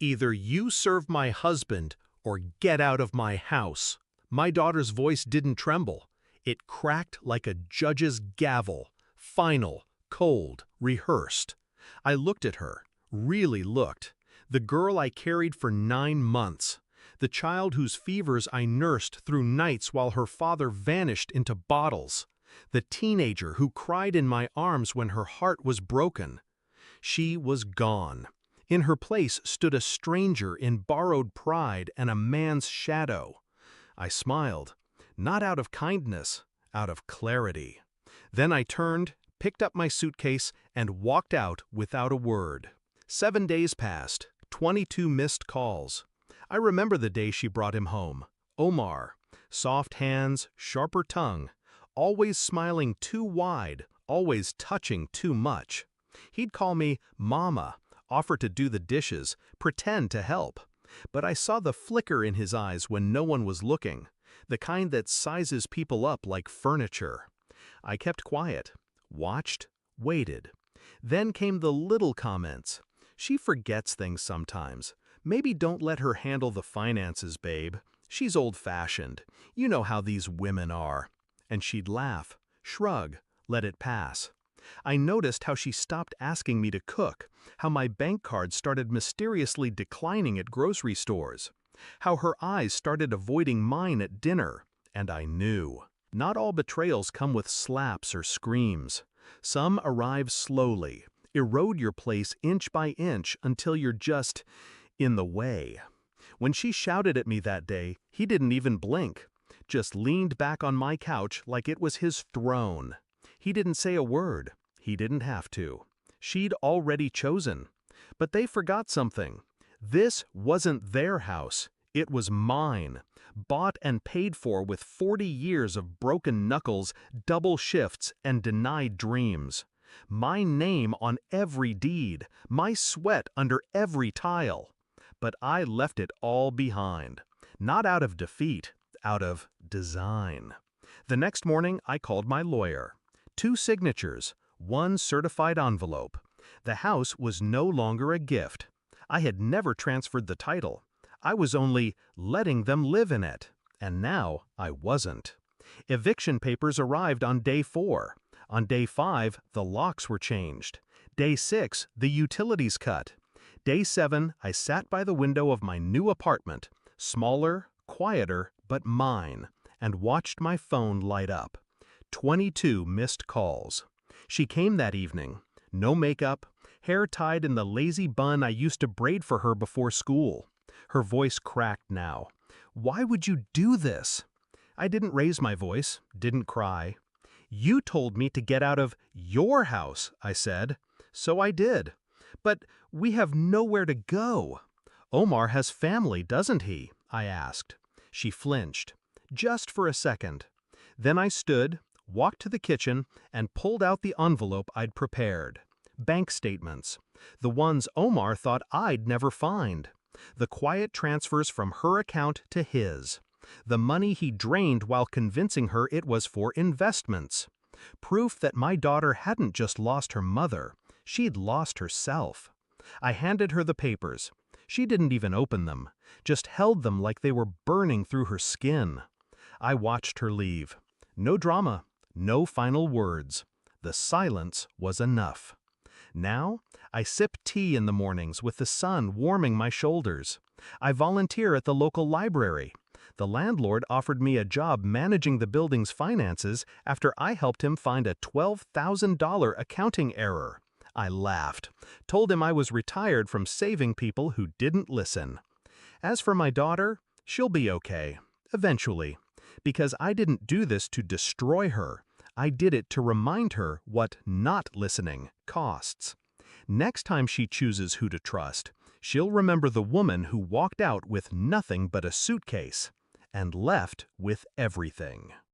Either you serve my husband or get out of my house. My daughter's voice didn't tremble. It cracked like a judge's gavel, final, cold, rehearsed. I looked at her, really looked. The girl I carried for 9 months. The child whose fevers I nursed through nights while her father vanished into bottles. The teenager who cried in my arms when her heart was broken. She was gone. In her place stood a stranger in borrowed pride and a man's shadow. I smiled, not out of kindness, out of clarity. Then I turned, picked up my suitcase, and walked out without a word. 7 days passed, 22 missed calls. I remember the day she brought him home. Omar, soft hands, sharper tongue, always smiling too wide, always touching too much. He'd call me Mama, offer to do the dishes, pretend to help. But I saw the flicker in his eyes when no one was looking, the kind that sizes people up like furniture. I kept quiet, watched, waited. Then came the little comments. She forgets things sometimes. Maybe don't let her handle the finances, babe. She's old-fashioned. You know how these women are. And she'd laugh, shrug, let it pass. I noticed how she stopped asking me to cook, how my bank card started mysteriously declining at grocery stores, how her eyes started avoiding mine at dinner, and I knew. Not all betrayals come with slaps or screams. Some arrive slowly, erode your place inch by inch until you're just in the way. When she shouted at me that day, he didn't even blink, just leaned back on my couch like it was his throne. He didn't say a word. He didn't have to. She'd already chosen. But they forgot something. This wasn't their house. It was mine. Bought and paid for with 40 years of broken knuckles, double shifts, and denied dreams. My name on every deed. My sweat under every tile. But I left it all behind. Not out of defeat, out of design. The next morning, I called my lawyer. 2 signatures, 1 certified envelope. The house was no longer a gift. I had never transferred the title. I was only letting them live in it. And now I wasn't. Eviction papers arrived on day 4. On day 5, the locks were changed. Day 6, the utilities cut. Day 7, I sat by the window of my new apartment, smaller, quieter, but mine, and watched my phone light up. 22 missed calls. She came that evening. No makeup, hair tied in the lazy bun I used to braid for her before school. Her voice cracked now. Why would you do this? I didn't raise my voice, didn't cry. You told me to get out of your house, I said. So I did. But we have nowhere to go. Omar has family, doesn't he? I asked. She flinched, just for a second. Then I stood, walked to the kitchen, and pulled out the envelope I'd prepared. Bank statements. The ones Omar thought I'd never find. The quiet transfers from her account to his. The money he drained while convincing her it was for investments. Proof that my daughter hadn't just lost her mother, she'd lost herself. I handed her the papers. She didn't even open them, just held them like they were burning through her skin. I watched her leave. No drama. No final words. The silence was enough. Now, I sip tea in the mornings with the sun warming my shoulders. I volunteer at the local library. The landlord offered me a job managing the building's finances after I helped him find a $12,000 accounting error. I laughed, told him I was retired from saving people who didn't listen. As for my daughter, she'll be okay, eventually, because I didn't do this to destroy her. I did it to remind her what not listening costs. Next time she chooses who to trust, she'll remember the woman who walked out with nothing but a suitcase and left with everything.